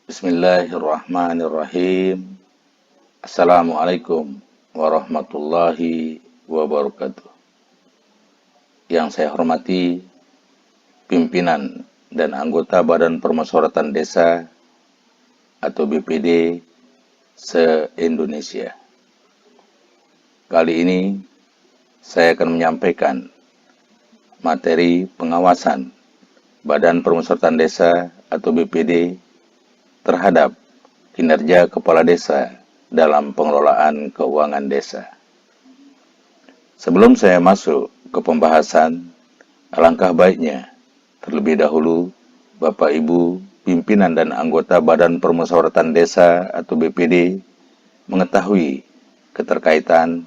Bismillahirrahmanirrahim. Assalamualaikum warahmatullahi wabarakatuh. Yang saya hormati pimpinan dan anggota Badan Permusyawaratan Desa atau BPD se-Indonesia. Kali ini saya akan menyampaikan materi pengawasan Badan Permusyawaratan Desa atau BPD terhadap kinerja kepala desa dalam pengelolaan keuangan desa. Sebelum saya masuk ke pembahasan, alangkah baiknya terlebih dahulu Bapak Ibu pimpinan dan anggota Badan Permusyawaratan Desa atau BPD mengetahui keterkaitan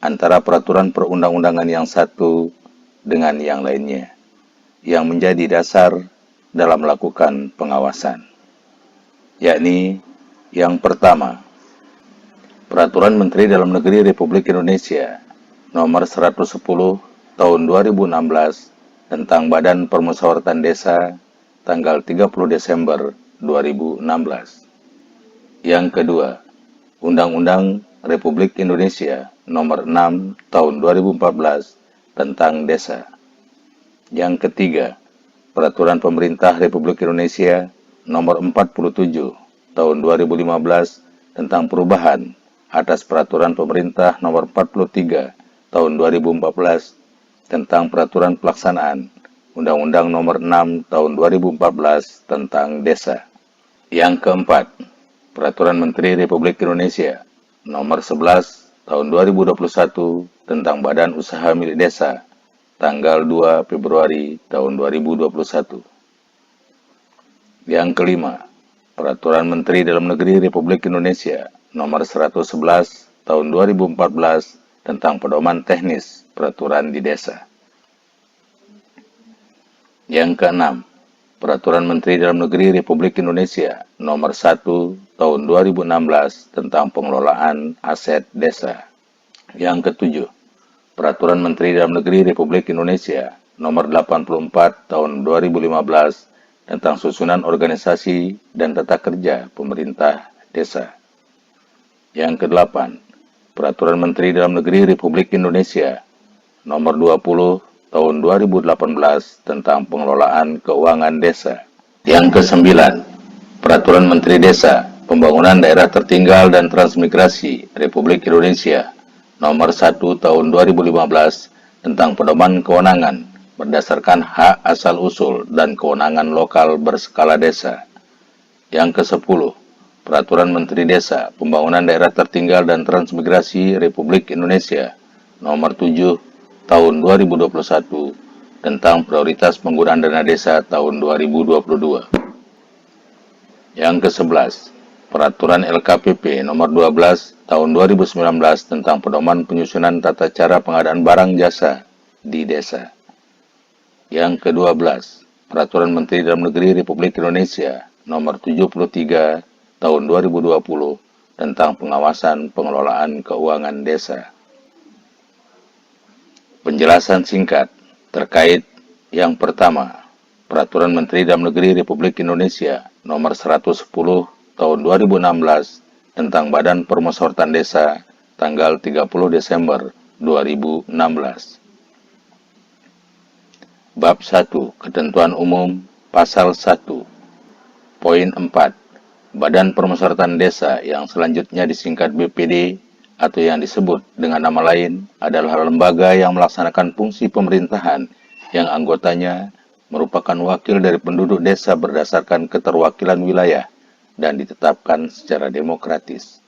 antara peraturan perundang-undangan yang satu dengan yang lainnya, yang menjadi dasar dalam melakukan pengawasan. Yakni yang pertama, Peraturan Menteri Dalam Negeri Republik Indonesia Nomor 110 Tahun 2016 tentang Badan Permusyawaratan Desa tanggal 30 Desember 2016. Yang kedua, Undang-Undang Republik Indonesia Nomor 6 Tahun 2014 tentang Desa. Yang ketiga, Peraturan Pemerintah Republik Indonesia Nomor 47 Tahun 2015 tentang perubahan atas Peraturan Pemerintah Nomor 43 Tahun 2014 tentang Peraturan Pelaksanaan Undang-Undang Nomor 6 Tahun 2014 tentang Desa. Yang keempat, Peraturan Menteri Republik Indonesia Nomor 11 Tahun 2021 tentang Badan Usaha Milik Desa tanggal 2 Februari tahun 2021. Yang kelima, Peraturan Menteri Dalam Negeri Republik Indonesia Nomor 111 Tahun 2014 tentang Pedoman Teknis Peraturan di Desa. Yang keenam, Peraturan Menteri Dalam Negeri Republik Indonesia Nomor 1 Tahun 2016 tentang Pengelolaan Aset Desa. Yang ketujuh, Peraturan Menteri Dalam Negeri Republik Indonesia Nomor 84 Tahun 2015 tentang susunan organisasi dan tata kerja pemerintah desa. Yang kedelapan, Peraturan Menteri Dalam Negeri Republik Indonesia Nomor 20 Tahun 2018 tentang pengelolaan keuangan desa. Yang kesembilan, Peraturan Menteri Desa, Pembangunan Daerah Tertinggal dan Transmigrasi Republik Indonesia Nomor 1 Tahun 2015 tentang pedoman kewenangan berdasarkan hak asal-usul dan kewenangan lokal berskala desa. Yang ke-10, Peraturan Menteri Desa, Pembangunan Daerah Tertinggal dan Transmigrasi Republik Indonesia Nomor 7 Tahun 2021 tentang prioritas penggunaan dana desa tahun 2022. Yang ke-11, Peraturan LKPP Nomor 12 Tahun 2019 tentang pedoman penyusunan tata cara pengadaan barang jasa di desa. Yang ke-12, Peraturan Menteri Dalam Negeri Republik Indonesia Nomor 73 Tahun 2020 tentang pengawasan pengelolaan keuangan desa. Penjelasan singkat terkait yang pertama, Peraturan Menteri Dalam Negeri Republik Indonesia Nomor 110 Tahun 2016 tentang Badan Permusyawaratan Desa tanggal 30 Desember 2016. Bab 1. Ketentuan Umum Pasal 1. Poin 4. Badan Permusyawaratan Desa yang selanjutnya disingkat BPD atau yang disebut dengan nama lain adalah lembaga yang melaksanakan fungsi pemerintahan yang anggotanya merupakan wakil dari penduduk desa berdasarkan keterwakilan wilayah dan ditetapkan secara demokratis.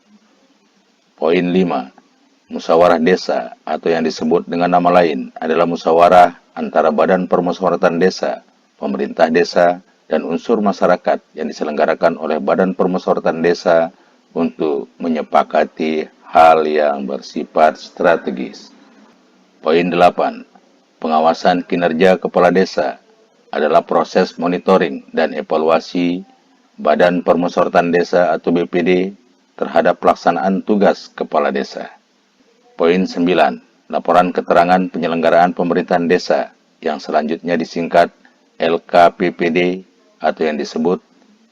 Poin 5. Musyawarah desa atau yang disebut dengan nama lain adalah musyawarah antara Badan Permusyawaratan Desa, pemerintah desa, dan unsur masyarakat yang diselenggarakan oleh Badan Permusyawaratan Desa untuk menyepakati hal yang bersifat strategis. Poin 8. Pengawasan kinerja kepala desa adalah proses monitoring dan evaluasi Badan Permusyawaratan Desa atau BPD terhadap pelaksanaan tugas kepala desa. Poin 9. Laporan Keterangan Penyelenggaraan Pemerintahan Desa yang selanjutnya disingkat LKPPD atau yang disebut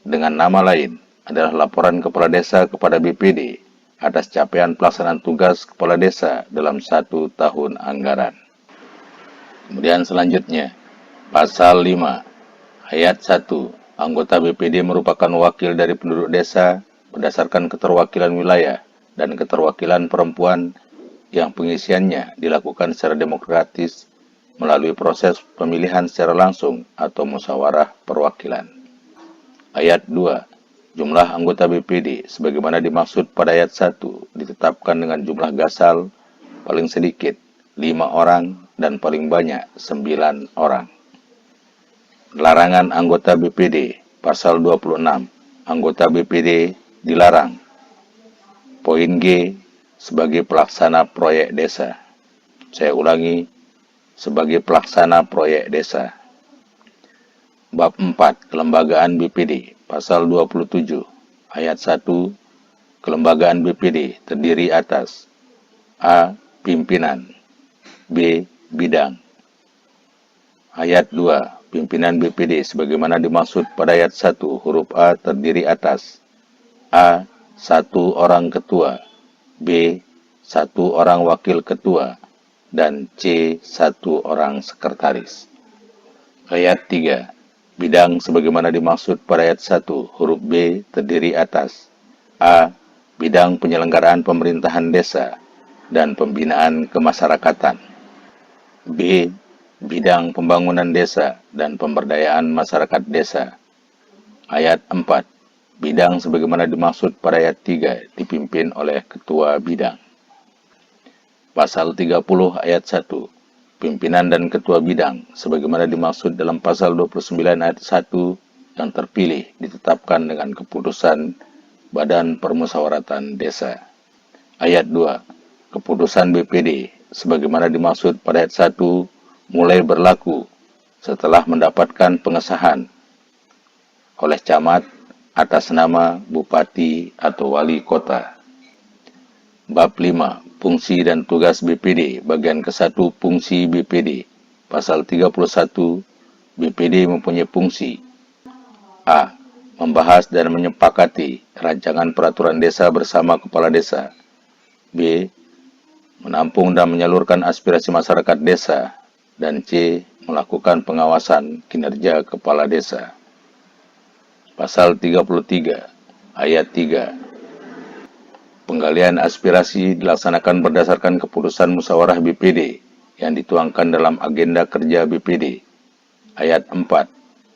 dengan nama lain adalah laporan Kepala Desa kepada BPD atas capaian pelaksanaan tugas Kepala Desa dalam 1 tahun anggaran. Kemudian selanjutnya, Pasal 5, Ayat 1. Anggota BPD merupakan wakil dari penduduk desa berdasarkan keterwakilan wilayah dan keterwakilan perempuan yang pengisiannya dilakukan secara demokratis melalui proses pemilihan secara langsung atau musyawarah perwakilan. Ayat 2. Jumlah anggota BPD sebagaimana dimaksud pada ayat 1 ditetapkan dengan jumlah gasal paling sedikit 5 orang dan paling banyak 9 orang. Larangan anggota BPD, Pasal 26. Anggota BPD dilarang. Poin G, sebagai pelaksana proyek desa. Saya ulangi, sebagai pelaksana proyek desa. Bab 4, Kelembagaan BPD, Pasal 27, Ayat 1, Kelembagaan BPD terdiri atas A. Pimpinan, B. Bidang. Ayat 2, Pimpinan BPD sebagaimana dimaksud pada ayat 1 huruf A terdiri atas A. 1 orang ketua, B. 1 orang wakil ketua, dan C. 1 orang sekretaris. Ayat 3, Bidang sebagaimana dimaksud pada ayat 1 huruf B terdiri atas A. Bidang penyelenggaraan pemerintahan desa dan pembinaan kemasyarakatan, B. Bidang pembangunan desa dan pemberdayaan masyarakat desa. Ayat 4, Bidang sebagaimana dimaksud pada ayat 3 dipimpin oleh ketua bidang. Pasal 30 ayat 1, Pimpinan dan ketua bidang sebagaimana dimaksud dalam pasal 29 ayat 1 yang terpilih ditetapkan dengan keputusan Badan Permusyawaratan Desa. Ayat 2, Keputusan BPD sebagaimana dimaksud pada ayat 1 mulai berlaku setelah mendapatkan pengesahan oleh camat atas nama bupati atau wali kota. Bab 5, Fungsi dan tugas BPD, bagian ke-1, Fungsi BPD. Pasal 31, BPD mempunyai fungsi A. Membahas dan menyepakati rancangan peraturan desa bersama kepala desa. B. Menampung dan menyalurkan aspirasi masyarakat desa. Dan C. Melakukan pengawasan kinerja kepala desa. Pasal 33, ayat 3. Penggalian aspirasi dilaksanakan berdasarkan keputusan musyawarah BPD yang dituangkan dalam agenda kerja BPD. Ayat 4.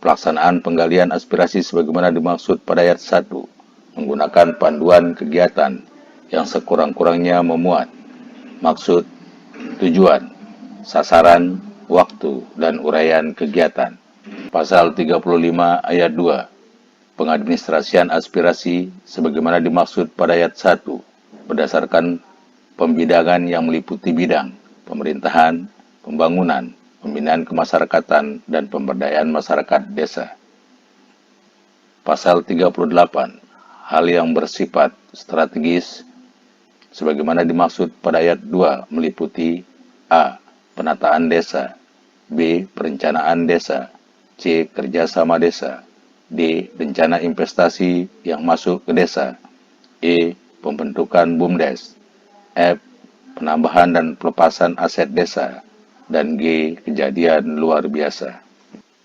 Pelaksanaan penggalian aspirasi sebagaimana dimaksud pada ayat 1 menggunakan panduan kegiatan yang sekurang-kurangnya memuat maksud, tujuan, sasaran, waktu, dan uraian kegiatan. Pasal 35 ayat 2. Pengadministrasian aspirasi sebagaimana dimaksud pada ayat 1 berdasarkan pembidangan yang meliputi bidang pemerintahan, pembangunan, pembinaan kemasyarakatan, dan pemberdayaan masyarakat desa. Pasal 38, hal yang bersifat strategis sebagaimana dimaksud pada ayat 2 meliputi A. Penataan desa, B. Perencanaan desa, C. Kerjasama desa, D. Rencana investasi yang masuk ke desa, E. Pembentukan BUMDes, F. Penambahan dan pelepasan aset desa, dan G. Kejadian luar biasa.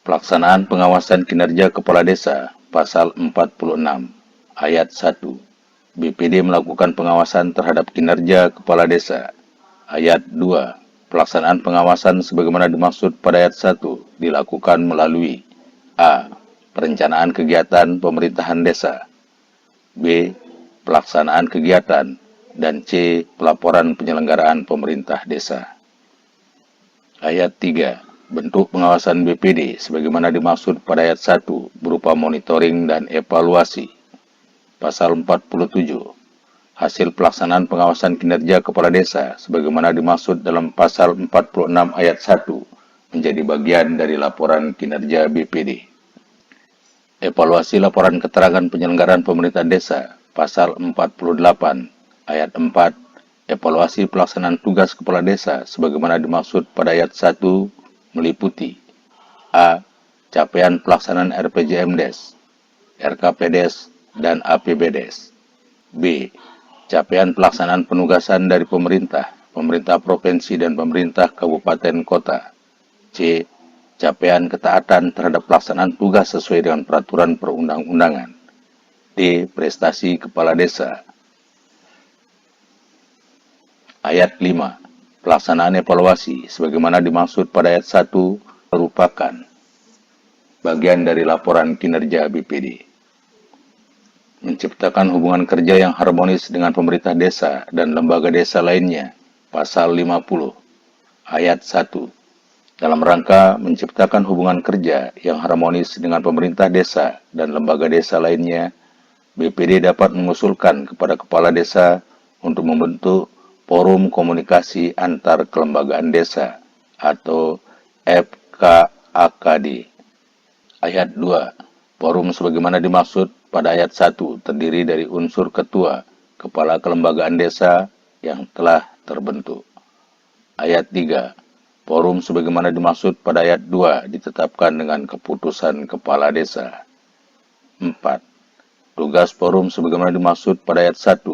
Pelaksanaan pengawasan kinerja kepala desa, Pasal 46, Ayat 1. BPD melakukan pengawasan terhadap kinerja kepala desa. Ayat 2. Pelaksanaan pengawasan sebagaimana dimaksud pada ayat 1 dilakukan melalui A. Perencanaan kegiatan pemerintahan desa, B. Pelaksanaan kegiatan, dan C. Pelaporan penyelenggaraan pemerintah desa. Ayat 3. Bentuk pengawasan BPD sebagaimana dimaksud pada ayat 1 berupa monitoring dan evaluasi. Pasal 47. Hasil pelaksanaan pengawasan kinerja kepala desa sebagaimana dimaksud dalam pasal 46 ayat 1 menjadi bagian dari laporan kinerja BPD. Evaluasi laporan keterangan penyelenggaraan pemerintahan desa, Pasal 48, Ayat 4, evaluasi pelaksanaan tugas kepala desa sebagaimana dimaksud pada ayat 1 meliputi A. Capaian pelaksanaan RPJMdes, RKPdes, dan APBDes. B. Capaian pelaksanaan penugasan dari pemerintah provinsi dan pemerintah kabupaten kota. C. Capaian ketaatan terhadap pelaksanaan tugas sesuai dengan peraturan perundang-undangan. D. Prestasi kepala desa. Ayat 5. Pelaksanaan evaluasi sebagaimana dimaksud pada ayat 1 merupakan bagian dari laporan kinerja BPD. Menciptakan hubungan kerja yang harmonis dengan pemerintah desa dan lembaga desa lainnya. Pasal 50 ayat 1. Dalam rangka menciptakan hubungan kerja yang harmonis dengan pemerintah desa dan lembaga desa lainnya, BPD dapat mengusulkan kepada kepala desa untuk membentuk Forum Komunikasi Antar Kelembagaan Desa atau FKAKD. Ayat 2. Forum sebagaimana dimaksud pada ayat 1 terdiri dari unsur ketua, kepala kelembagaan desa yang telah terbentuk. Ayat 3. Forum sebagaimana dimaksud pada ayat 2 ditetapkan dengan keputusan kepala desa. 4. Tugas forum sebagaimana dimaksud pada ayat 1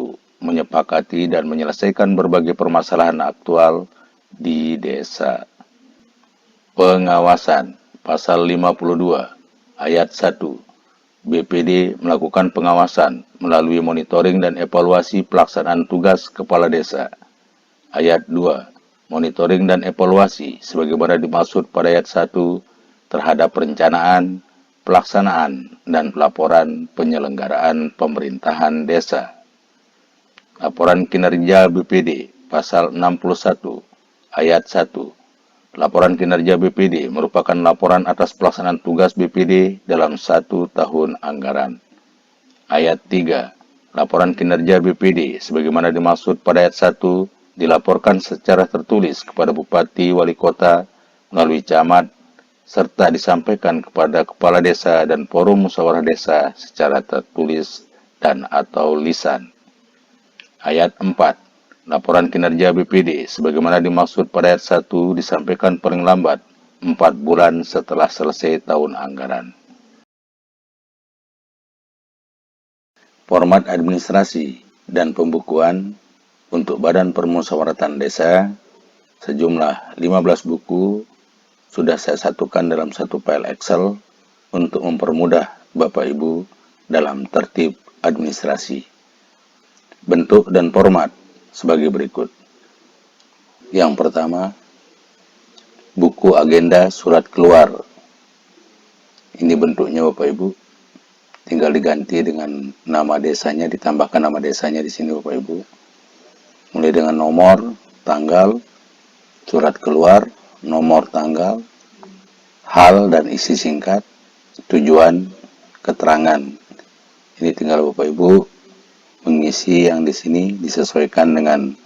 menyepakati dan menyelesaikan berbagai permasalahan aktual di desa. Pengawasan. Pasal 52 ayat 1. BPD melakukan pengawasan melalui monitoring dan evaluasi pelaksanaan tugas kepala desa. Ayat 2. Monitoring dan evaluasi sebagaimana dimaksud pada ayat 1 terhadap perencanaan, pelaksanaan, dan pelaporan penyelenggaraan pemerintahan desa. Laporan kinerja BPD, pasal 61, ayat 1. Laporan kinerja BPD merupakan laporan atas pelaksanaan tugas BPD dalam 1 tahun anggaran. Ayat 3. Laporan kinerja BPD sebagaimana dimaksud pada ayat 1 dilaporkan secara tertulis kepada Bupati, Wali Kota, melalui camat, serta disampaikan kepada Kepala Desa dan Forum Musyawarah Desa secara tertulis dan atau lisan. Ayat 4. Laporan kinerja BPD sebagaimana dimaksud pada ayat 1 disampaikan paling lambat 4 bulan setelah selesai tahun anggaran. Format administrasi dan pembukuan untuk Badan Permusyawaratan Desa sejumlah 15 buku sudah saya satukan dalam satu file Excel untuk mempermudah Bapak Ibu dalam tertib administrasi. Bentuk dan format sebagai berikut. Yang pertama, buku agenda surat keluar. Ini bentuknya Bapak Ibu. Tinggal diganti dengan nama desanya, ditambahkan nama desanya di sini Bapak Ibu. Mulai dengan nomor, tanggal, surat keluar, nomor tanggal, hal dan isi singkat, tujuan, keterangan. Ini tinggal Bapak Ibu mengisi yang di sini disesuaikan dengan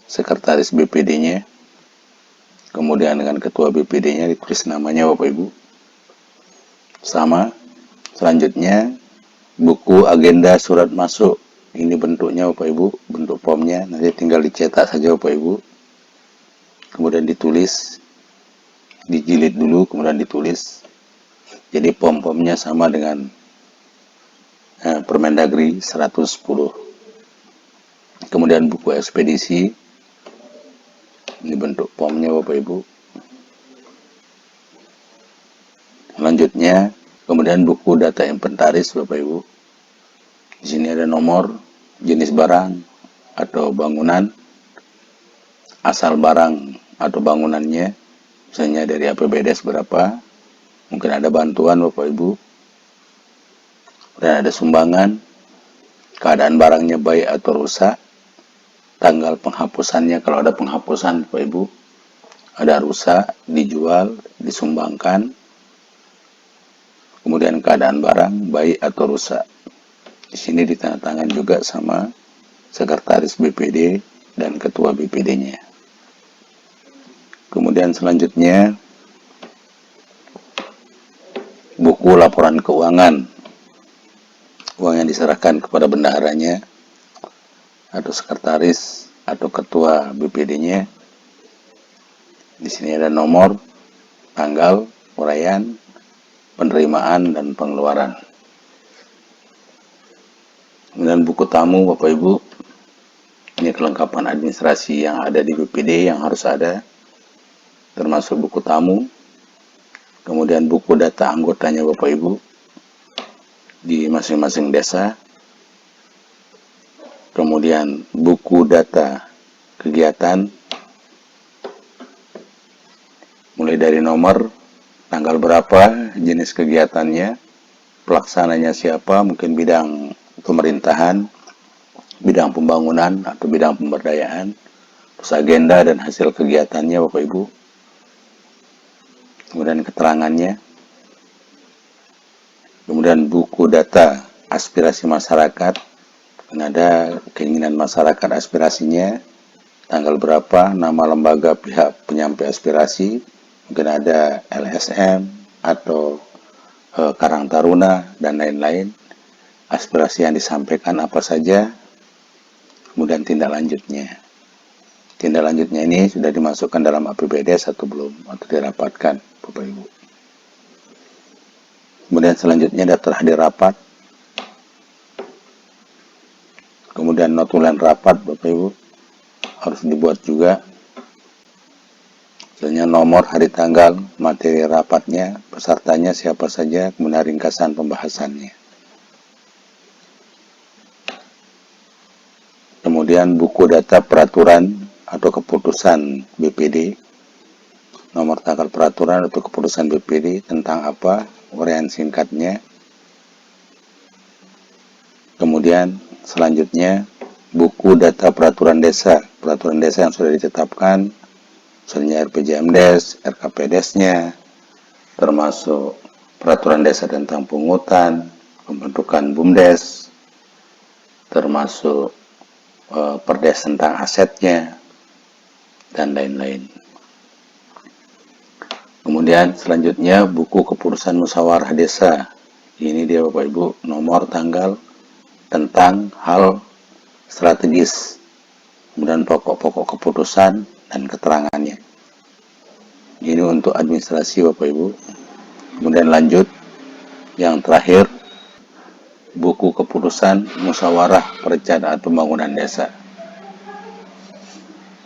sekretaris BPD-nya, kemudian dengan ketua BPD-nya ditulis namanya Bapak Ibu. Sama. Selanjutnya buku agenda surat masuk. Ini bentuknya Bapak Ibu, bentuk formnya. Nanti tinggal dicetak saja Bapak Ibu. Kemudian ditulis, dijilid dulu, kemudian ditulis. Jadi form-formnya sama dengan Permendagri 110. Kemudian buku ekspedisi. Ini bentuk formnya Bapak Ibu. Selanjutnya, kemudian buku data inventaris Bapak Ibu. Di sini ada nomor, jenis barang atau bangunan, asal barang atau bangunannya, misalnya dari APBDes berapa, mungkin ada bantuan Bapak Ibu, dan ada sumbangan, keadaan barangnya baik atau rusak, tanggal penghapusannya kalau ada penghapusan Bapak Ibu, ada rusak, dijual, disumbangkan, kemudian keadaan barang baik atau rusak. Di sini ditandatangan juga sama sekretaris BPD dan ketua BPD-nya. Kemudian selanjutnya buku laporan keuangan, uang yang diserahkan kepada bendaharanya atau sekretaris atau ketua BPD-nya. Di sini ada nomor, tanggal, uraian, penerimaan dan pengeluaran. Kemudian buku tamu Bapak Ibu, ini kelengkapan administrasi yang ada di BPD yang harus ada, termasuk buku tamu. Kemudian buku data anggotanya Bapak Ibu di masing-masing desa. Kemudian buku data kegiatan, mulai dari nomor, tanggal berapa, jenis kegiatannya, pelaksananya siapa, mungkin bidang pemerintahan, bidang pembangunan, atau bidang pemberdayaan, terus agenda dan hasil kegiatannya Bapak Ibu, kemudian keterangannya, kemudian buku data aspirasi masyarakat, ada keinginan masyarakat aspirasinya, tanggal berapa, nama lembaga pihak penyampai aspirasi, mungkin ada LSM atau Karang Taruna dan lain-lain, aspirasi yang disampaikan apa saja, kemudian tindak lanjutnya. Tindak lanjutnya ini sudah dimasukkan dalam APBDes atau belum, atau dirapatkan Bapak Ibu. Kemudian selanjutnya daftar hadir rapat, kemudian notulen rapat Bapak Ibu harus dibuat juga, misalnya nomor, hari, tanggal, materi rapatnya, pesertanya siapa saja, kemudian ringkasan pembahasannya. Kemudian buku data peraturan atau keputusan BPD, nomor tanggal peraturan atau keputusan BPD tentang apa, uraian singkatnya. Kemudian selanjutnya buku data peraturan desa yang sudah ditetapkan, misalnya RPJMdes, RKPDes-nya, termasuk peraturan desa tentang pungutan, pembentukan BUMDes, termasuk perdes tentang asetnya, dan lain-lain. Kemudian selanjutnya buku keputusan musyawarah desa. Ini dia Bapak Ibu, nomor, tanggal, tentang hal strategis, kemudian pokok-pokok keputusan dan keterangannya. Ini untuk administrasi Bapak Ibu. Kemudian lanjut, yang terakhir, buku keputusan musyawarah perencanaan pembangunan desa.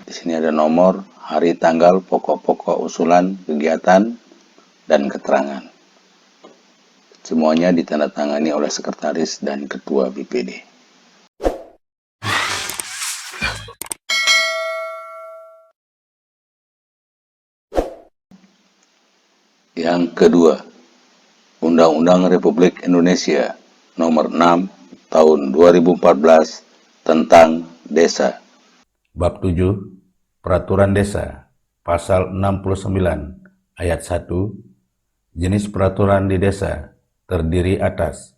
Di sini ada nomor, hari, tanggal, pokok-pokok usulan, kegiatan, dan keterangan. Semuanya ditandatangani oleh sekretaris dan ketua BPD. Yang kedua, Undang-Undang Republik Indonesia Nomor 6 Tahun 2014 tentang Desa. Bab 7, Peraturan Desa, Pasal 69, Ayat 1, Jenis peraturan di desa terdiri atas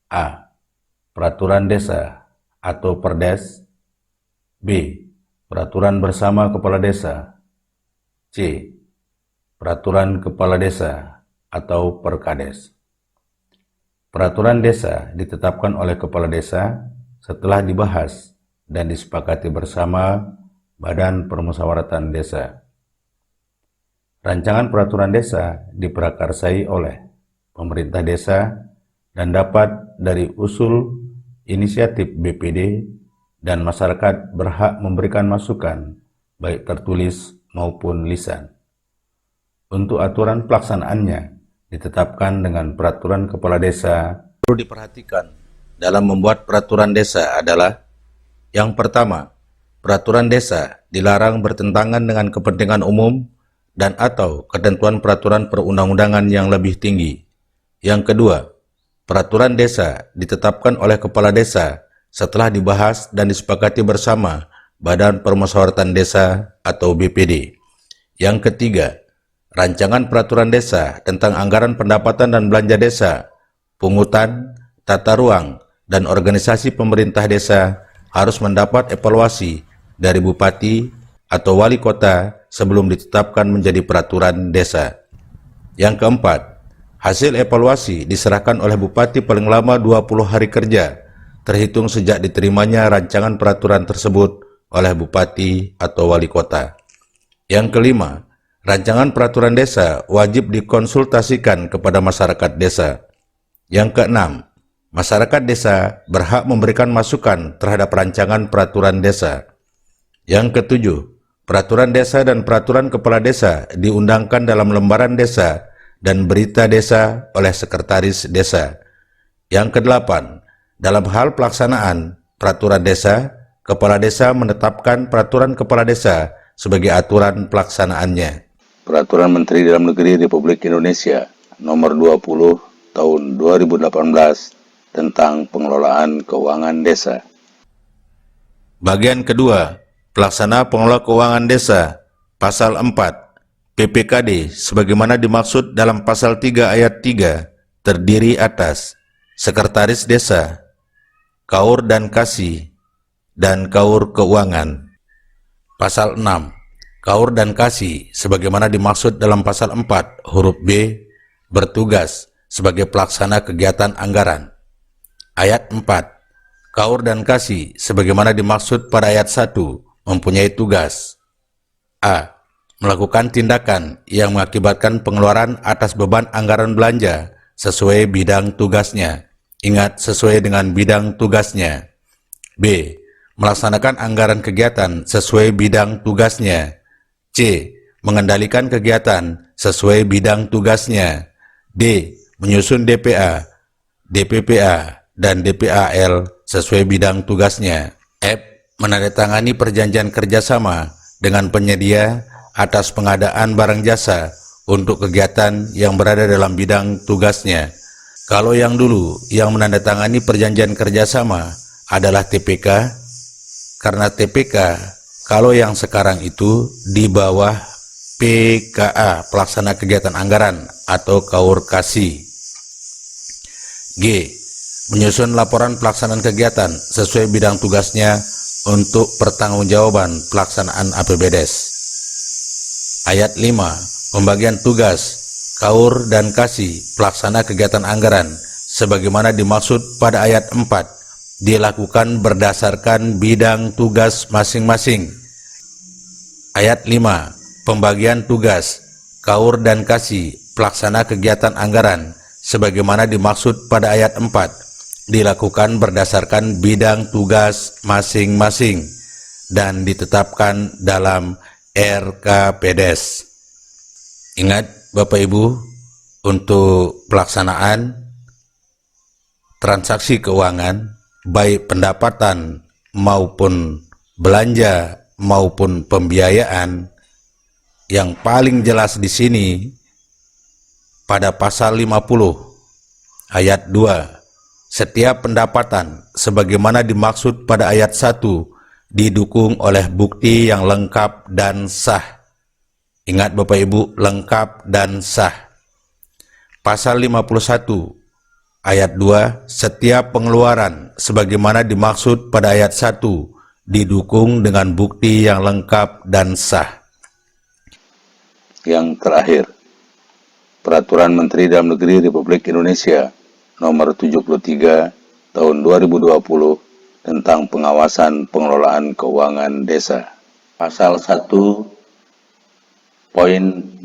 A. Peraturan desa atau Perdes. B. Peraturan bersama kepala desa. C. Peraturan kepala desa atau Perkades. Peraturan desa ditetapkan oleh kepala desa setelah dibahas dan disepakati bersama Badan Permusyawaratan Desa. Rancangan peraturan desa diprakarsai oleh pemerintah desa dan dapat dari usul inisiatif BPD, dan masyarakat berhak memberikan masukan baik tertulis maupun lisan. Untuk aturan pelaksanaannya ditetapkan dengan peraturan kepala desa. Perlu diperhatikan dalam membuat peraturan desa adalah: yang pertama, peraturan desa dilarang bertentangan dengan kepentingan umum dan atau ketentuan peraturan perundang-undangan yang lebih tinggi. Yang kedua, peraturan desa ditetapkan oleh kepala desa setelah dibahas dan disepakati bersama Badan Permusyawaratan Desa atau BPD. Yang ketiga, rancangan peraturan desa tentang anggaran pendapatan dan belanja desa, pungutan, tata ruang, dan organisasi pemerintah desa harus mendapat evaluasi dari bupati atau wali kota sebelum ditetapkan menjadi peraturan desa. Yang keempat, hasil evaluasi diserahkan oleh bupati paling lama 20 hari kerja terhitung sejak diterimanya rancangan peraturan tersebut oleh bupati atau wali kota. Yang kelima, rancangan peraturan desa wajib dikonsultasikan kepada masyarakat desa. Yang keenam, masyarakat desa berhak memberikan masukan terhadap rancangan peraturan desa. Yang ketujuh, peraturan desa dan peraturan kepala desa diundangkan dalam lembaran desa dan berita desa oleh sekretaris desa. Yang kedelapan, dalam hal pelaksanaan peraturan desa, kepala desa menetapkan peraturan kepala desa sebagai aturan pelaksanaannya. Peraturan Menteri Dalam Negeri Republik Indonesia Nomor 20 Tahun 2018 tentang pengelolaan keuangan desa. Bagian kedua, Pelaksana Pengelola Keuangan Desa, Pasal 4, PPKD sebagaimana dimaksud dalam Pasal 3 Ayat 3, terdiri atas Sekretaris Desa, Kaur dan Kasih, dan Kaur Keuangan. Pasal 6, Kaur dan Kasih sebagaimana dimaksud dalam Pasal 4 huruf B, bertugas sebagai pelaksana kegiatan anggaran. Ayat 4, Kaur dan Kasih sebagaimana dimaksud pada ayat 1 mempunyai tugas A. Melakukan tindakan yang mengakibatkan pengeluaran atas beban anggaran belanja sesuai bidang tugasnya. Ingat, sesuai dengan bidang tugasnya. B. Melaksanakan anggaran kegiatan sesuai bidang tugasnya. C. Mengendalikan kegiatan sesuai bidang tugasnya. D. Menyusun DPA, DPPA, dan DPAL sesuai bidang tugasnya. F. Menandatangani perjanjian kerjasama dengan penyedia atas pengadaan barang jasa untuk kegiatan yang berada dalam bidang tugasnya. Kalau yang dulu yang menandatangani perjanjian kerjasama adalah TPK, karena TPK, kalau yang sekarang itu di bawah PKA, pelaksana kegiatan anggaran atau Kaur Kasih. G. Menyusun laporan pelaksanaan kegiatan sesuai bidang tugasnya untuk pertanggungjawaban pelaksanaan APBDes. Ayat 5. Pembagian tugas Kaur dan Kasih pelaksana kegiatan anggaran sebagaimana dimaksud pada ayat 4 dilakukan berdasarkan bidang tugas masing-masing. Ayat 5. Pembagian tugas Kaur dan Kasih pelaksana kegiatan anggaran sebagaimana dimaksud pada ayat 4 dilakukan berdasarkan bidang tugas masing-masing dan ditetapkan dalam RKPDes. Ingat Bapak Ibu, untuk pelaksanaan transaksi keuangan, baik pendapatan maupun belanja maupun pembiayaan, yang paling jelas di sini pada pasal 50 ayat 2, setiap pendapatan sebagaimana dimaksud pada ayat 1 didukung oleh bukti yang lengkap dan sah. Ingat Bapak Ibu, lengkap dan sah. Pasal 51 ayat 2, setiap pengeluaran sebagaimana dimaksud pada ayat 1 didukung dengan bukti yang lengkap dan sah. Yang terakhir, Peraturan Menteri Dalam Negeri Republik Indonesia Nomor 73 Tahun 2020 tentang pengawasan pengelolaan keuangan desa. Pasal 1 Poin 12.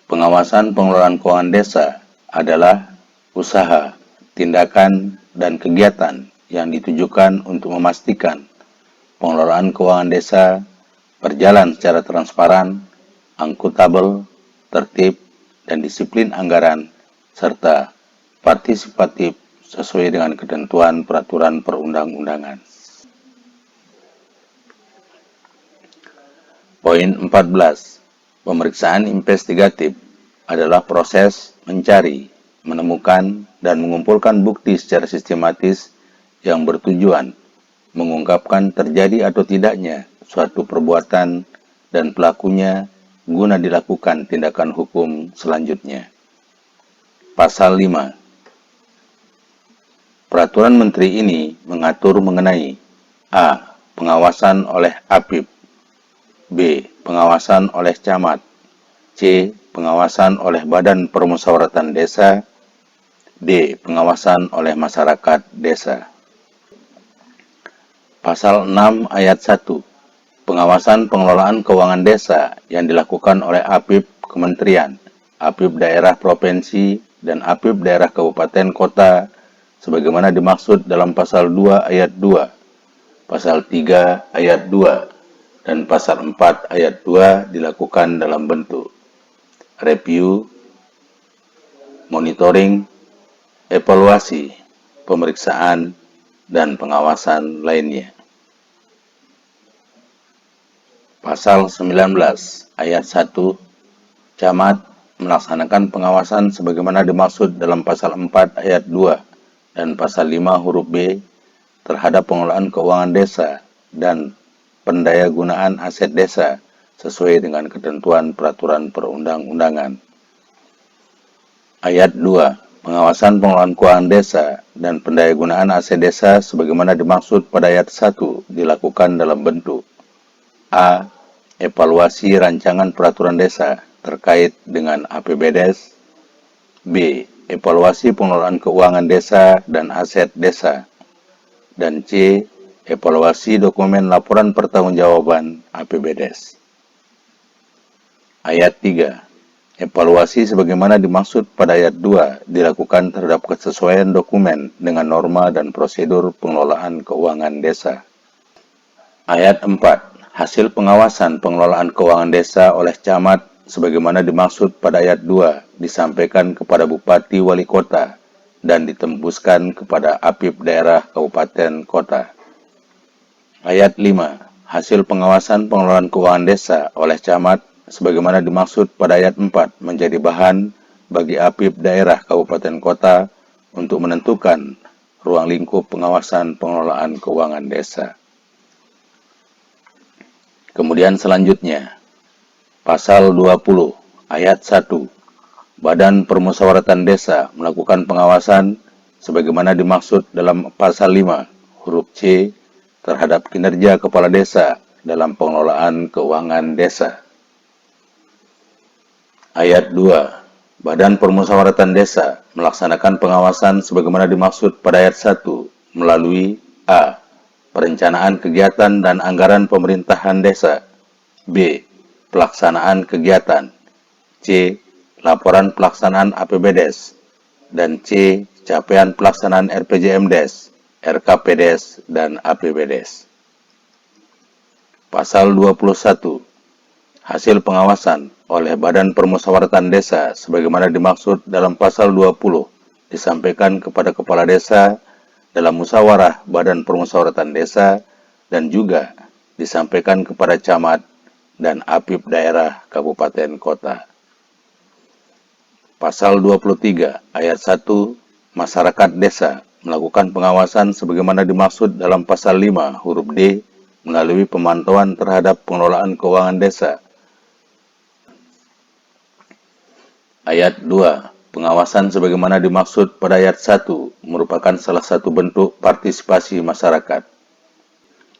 Pengawasan pengelolaan keuangan desa adalah usaha, tindakan, dan kegiatan yang ditujukan untuk memastikan pengelolaan keuangan desa berjalan secara transparan, akuntabel, tertib, dan disiplin anggaran, serta partisipatif sesuai dengan ketentuan peraturan perundang-undangan. Poin 14. Pemeriksaan investigatif adalah proses mencari, menemukan, dan mengumpulkan bukti secara sistematis yang bertujuan mengungkapkan terjadi atau tidaknya suatu perbuatan dan pelakunya guna dilakukan tindakan hukum selanjutnya. Pasal 5. Peraturan Menteri ini mengatur mengenai A. Pengawasan oleh APIP, B. Pengawasan oleh camat, C. Pengawasan oleh Badan Permusyawaratan Desa, D. Pengawasan oleh masyarakat desa. Pasal 6 ayat 1. Pengawasan pengelolaan keuangan desa yang dilakukan oleh APIP Kementerian, APIP Daerah Provinsi, dan APIP Daerah Kabupaten Kota sebagaimana dimaksud dalam pasal 2 ayat 2, pasal 3 ayat 2, dan pasal 4 ayat 2 dilakukan dalam bentuk review, monitoring, evaluasi, pemeriksaan, dan pengawasan lainnya. Pasal 19 ayat 1, camat melaksanakan pengawasan sebagaimana dimaksud dalam pasal 4 ayat 2 dan pasal 5 huruf B terhadap pengelolaan keuangan desa dan pendayagunaan aset desa sesuai dengan ketentuan peraturan perundang-undangan. Ayat 2. Pengawasan pengelolaan keuangan desa dan pendayagunaan aset desa sebagaimana dimaksud pada ayat 1 dilakukan dalam bentuk A. Evaluasi rancangan peraturan desa terkait dengan APBDes. B. Evaluasi pengelolaan keuangan desa dan aset desa. Dan C. Evaluasi dokumen laporan pertanggungjawaban APBDes. Ayat 3. Evaluasi sebagaimana dimaksud pada ayat 2 dilakukan terhadap kesesuaian dokumen dengan norma dan prosedur pengelolaan keuangan desa. Ayat 4. Hasil pengawasan pengelolaan keuangan desa oleh camat sebagaimana dimaksud pada ayat 2 disampaikan kepada Bupati Wali Kota dan ditembuskan kepada APIP daerah kabupaten kota. Ayat 5. Hasil pengawasan pengelolaan keuangan desa oleh camat sebagaimana dimaksud pada ayat 4 menjadi bahan bagi APIP daerah kabupaten kota untuk menentukan ruang lingkup pengawasan pengelolaan keuangan desa. Kemudian selanjutnya, pasal 20 ayat 1, Badan Permusyawaratan Desa melakukan pengawasan sebagaimana dimaksud dalam pasal 5 huruf C terhadap kinerja kepala desa dalam pengelolaan keuangan desa. Ayat 2. Badan Permusyawaratan Desa melaksanakan pengawasan sebagaimana dimaksud pada ayat 1 melalui A. Perencanaan kegiatan dan anggaran pemerintahan desa. B. Pelaksanaan kegiatan. C. Laporan pelaksanaan APBDes. Dan C. Capaian pelaksanaan RPJMDes, RKPDes, dan APBDes. Pasal 21. Hasil pengawasan oleh Badan Permusyawaratan Desa sebagaimana dimaksud dalam pasal 20 disampaikan kepada kepala desa dalam musyawarah Badan Permusyawaratan Desa dan juga disampaikan kepada camat dan APIP daerah kabupaten kota. Pasal 23 ayat 1 masyarakat desa melakukan pengawasan sebagaimana dimaksud dalam pasal 5 huruf D melalui pemantauan terhadap pengelolaan keuangan desa. Ayat 2. Pengawasan sebagaimana dimaksud pada ayat 1 merupakan salah satu bentuk partisipasi masyarakat.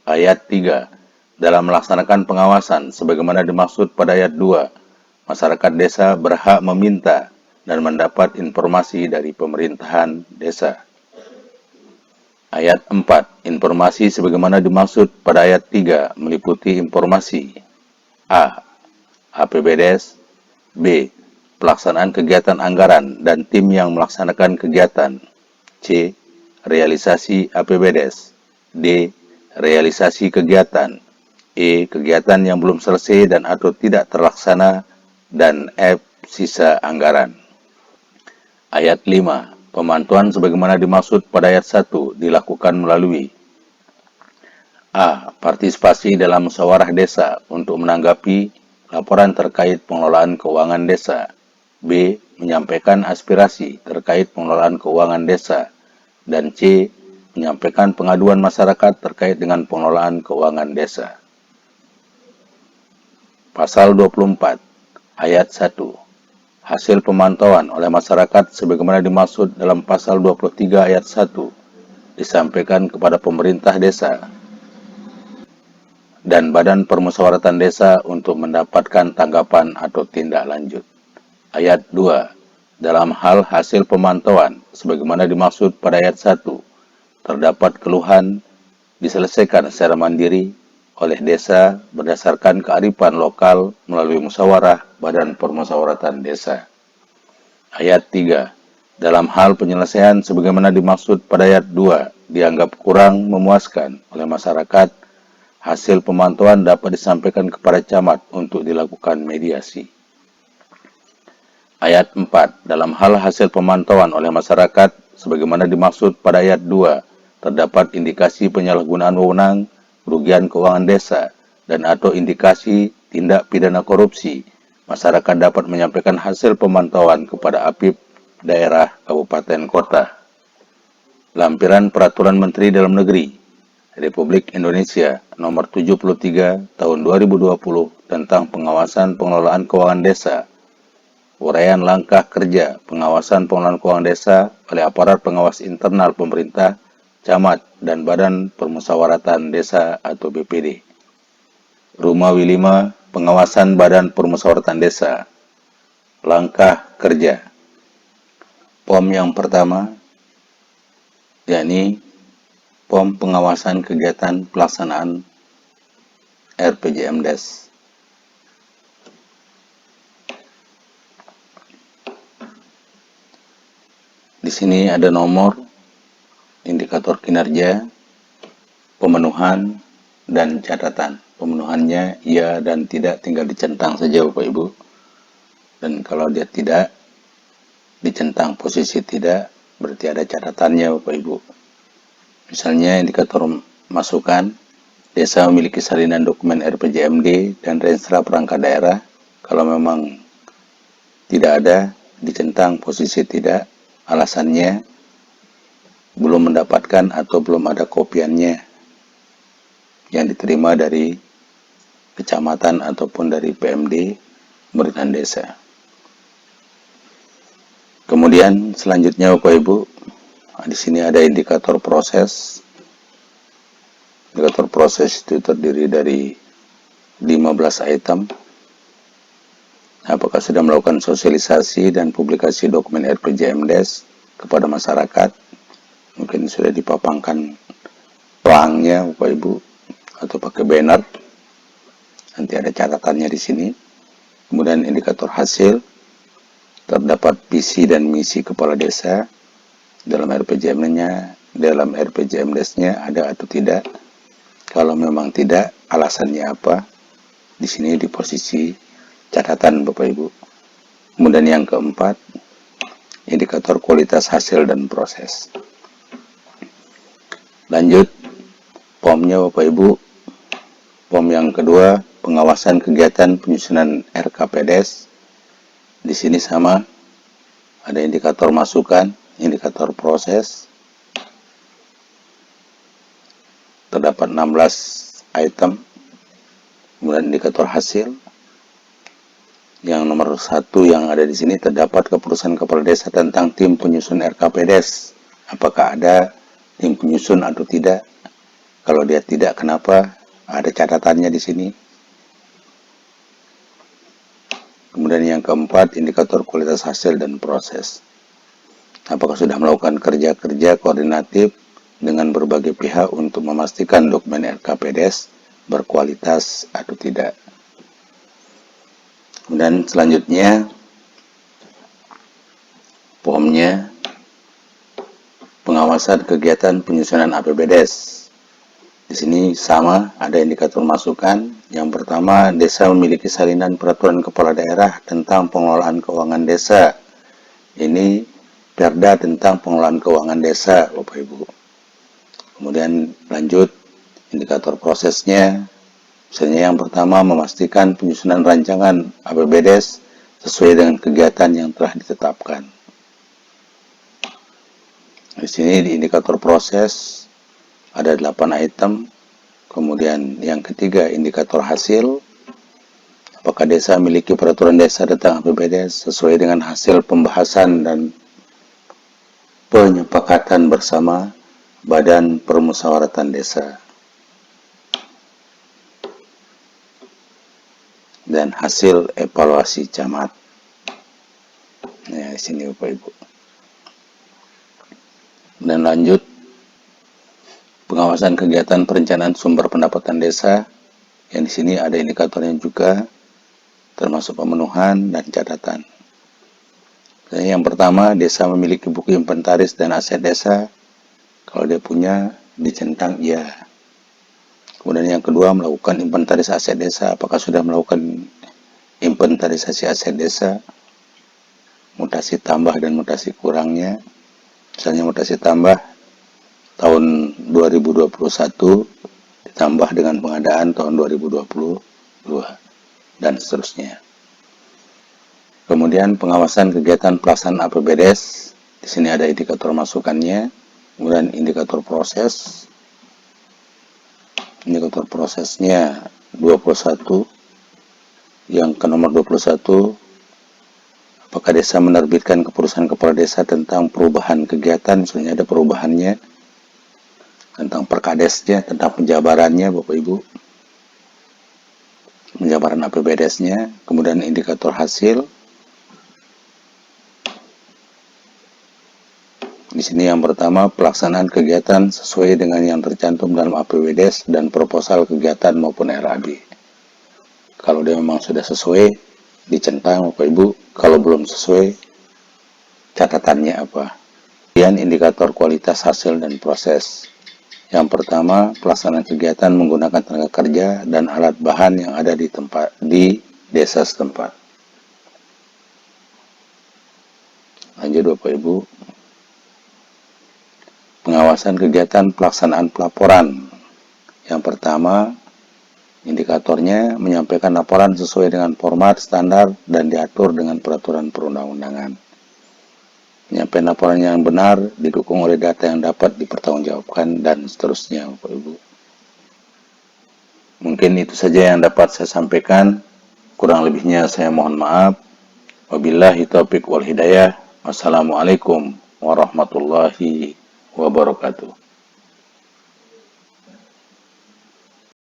Ayat 3. Dalam melaksanakan pengawasan sebagaimana dimaksud pada ayat 2, masyarakat desa berhak meminta dan mendapat informasi dari pemerintahan desa. Ayat 4. Informasi sebagaimana dimaksud pada ayat 3 meliputi informasi A. APBDes. B. Pelaksanaan kegiatan anggaran dan tim yang melaksanakan kegiatan. C. Realisasi APBDes. D. Realisasi kegiatan. E. Kegiatan yang belum selesai dan atau tidak terlaksana. Dan F. Sisa anggaran. Ayat 5. Pemantauan sebagaimana dimaksud pada ayat 1 dilakukan melalui A. Partisipasi dalam musyawarah desa untuk menanggapi laporan terkait pengelolaan keuangan desa. B. Menyampaikan aspirasi terkait pengelolaan keuangan desa. Dan C. Menyampaikan pengaduan masyarakat terkait dengan pengelolaan keuangan desa. Pasal 24 ayat 1. Hasil pemantauan oleh masyarakat sebagaimana dimaksud dalam pasal 23 ayat 1 disampaikan kepada pemerintah desa dan Badan Permusyawaratan Desa untuk mendapatkan tanggapan atau tindak lanjut. Ayat 2. Dalam hal hasil pemantauan sebagaimana dimaksud pada ayat 1, terdapat keluhan diselesaikan secara mandiri oleh desa berdasarkan kearifan lokal melalui musyawarah Badan Permusyawaratan Desa. Ayat 3. dalam hal penyelesaian sebagaimana dimaksud pada ayat 2 dianggap kurang memuaskan oleh masyarakat, hasil pemantauan dapat disampaikan kepada camat untuk dilakukan mediasi. Ayat 4. Dalam hal hasil pemantauan oleh masyarakat sebagaimana dimaksud pada ayat 2 terdapat indikasi penyalahgunaan wewenang, kerugian keuangan desa, dan atau indikasi tindak pidana korupsi, masyarakat dapat menyampaikan hasil pemantauan kepada APIP daerah, kabupaten, kota. Lampiran Peraturan Menteri Dalam Negeri Republik Indonesia Nomor 73 Tahun 2020 tentang pengawasan pengelolaan keuangan desa. Uraian langkah kerja pengawasan pengelolaan keuangan desa oleh aparat pengawas internal pemerintah, camat, dan Badan Permusyawaratan Desa atau BPD. Rumawi 5 Pengawasan Badan Permusyawaratan Desa. Langkah kerja. POM yang pertama, yakni POM pengawasan kegiatan pelaksanaan RPJMDes. Di sini ada nomor, indikator kinerja, pemenuhan, dan catatan. Pemenuhannya iya dan tidak, tinggal dicentang saja Bapak Ibu. Dan kalau dia tidak, dicentang posisi tidak, berarti ada catatannya Bapak Ibu. Misalnya indikator masukan, desa memiliki salinan dokumen RPJMD dan Renstra perangkat daerah. Kalau memang tidak ada, dicentang posisi tidak, alasannya belum mendapatkan atau belum ada kopiannya yang diterima dari kecamatan ataupun dari PMD pemerintahan desa. Kemudian selanjutnya Bapak Ibu, di sini ada indikator proses. Indikator proses itu terdiri dari 15 item. Apakah sudah melakukan sosialisasi dan publikasi dokumen RPJMDes kepada masyarakat? Mungkin sudah dipapangkan pelangnya Bapak Ibu atau pakai banner. Nanti ada catatannya di sini. Kemudian indikator hasil, terdapat visi dan misi kepala desa dalam RPJMDes-nya ada atau tidak. Kalau memang tidak, alasannya apa? Di sini di posisi catatan Bapak Ibu. Kemudian yang keempat, indikator kualitas hasil dan proses. Lanjut, POM-nya Bapak Ibu. POM yang kedua, pengawasan kegiatan penyusunan RKPDes. Di sini sama, ada indikator masukan, indikator proses. Terdapat 16 item. Kemudian indikator hasil. Yang nomor 1 yang ada di sini terdapat keputusan kepala desa tentang tim penyusun RKPDes. Apakah ada tim penyusun atau tidak? Kalau dia tidak, kenapa? Ada catatannya di sini. Kemudian yang keempat, indikator kualitas hasil dan proses. Apakah sudah melakukan kerja-kerja koordinatif dengan berbagai pihak untuk memastikan dokumen RKPDes berkualitas atau tidak? Kemudian selanjutnya, POM-nya, pengawasan kegiatan penyusunan APBDes. Di sini sama, ada indikator masukan. Yang pertama, desa memiliki salinan peraturan kepala daerah tentang pengelolaan keuangan desa. Ini Perda tentang pengelolaan keuangan desa, Bapak Ibu. Kemudian lanjut, indikator prosesnya. Misalnya yang pertama, memastikan penyusunan rancangan APBDes sesuai dengan kegiatan yang telah ditetapkan. Di sini di indikator proses ada 8 item. Kemudian yang ketiga, indikator hasil. Apakah desa memiliki peraturan desa tentang APBDes sesuai dengan hasil pembahasan dan penyepakatan bersama Badan Permusyawaratan Desa. Dan hasil evaluasi camat. Nah, di sini Bapak Ibu. Dan lanjut, pengawasan kegiatan perencanaan sumber pendapatan desa. Yang di sini ada indikatornya juga, termasuk pemenuhan dan catatan. Yang pertama, desa memiliki buku inventaris dan aset desa. Kalau dia punya, dicentang iya. Kemudian yang kedua, melakukan inventaris aset desa. Apakah sudah melakukan inventarisasi aset desa? Mutasi tambah dan mutasi kurangnya. Misalnya mutasi tambah tahun 2021 ditambah dengan pengadaan tahun 2022 dan seterusnya. Kemudian pengawasan kegiatan pelaksanaan APBDes. Di sini ada indikator masukannya, kemudian indikator proses. Indikator prosesnya 21. Yang ke nomor 21, apakah desa menerbitkan keputusan kepala desa tentang perubahan kegiatan, misalnya ada perubahannya, tentang perkadesnya, tentang penjabarannya, Bapak Ibu, penjabaran APBDes-nya, kemudian indikator hasil. Di sini yang pertama, pelaksanaan kegiatan sesuai dengan yang tercantum dalam APBDes dan proposal kegiatan maupun RAB. Kalau dia memang sudah sesuai, dicentang Bapak Ibu. Kalau belum sesuai, catatannya apa. Kemudian indikator kualitas hasil dan proses. Yang pertama, pelaksanaan kegiatan menggunakan tenaga kerja dan alat bahan yang ada di desa setempat. Lanjut Bapak Ibu. Pengawasan kegiatan pelaksanaan pelaporan. Yang pertama, indikatornya menyampaikan laporan sesuai dengan format, standar, dan diatur dengan peraturan perundang-undangan. Menyampaikan laporan yang benar, didukung oleh data yang dapat dipertanggungjawabkan, dan seterusnya Bapak Ibu. Mungkin itu saja yang dapat saya sampaikan. Kurang lebihnya saya mohon maaf. Wabillahi taufiq wal hidayah. Wassalamualaikum warahmatullahi wabarakatuh.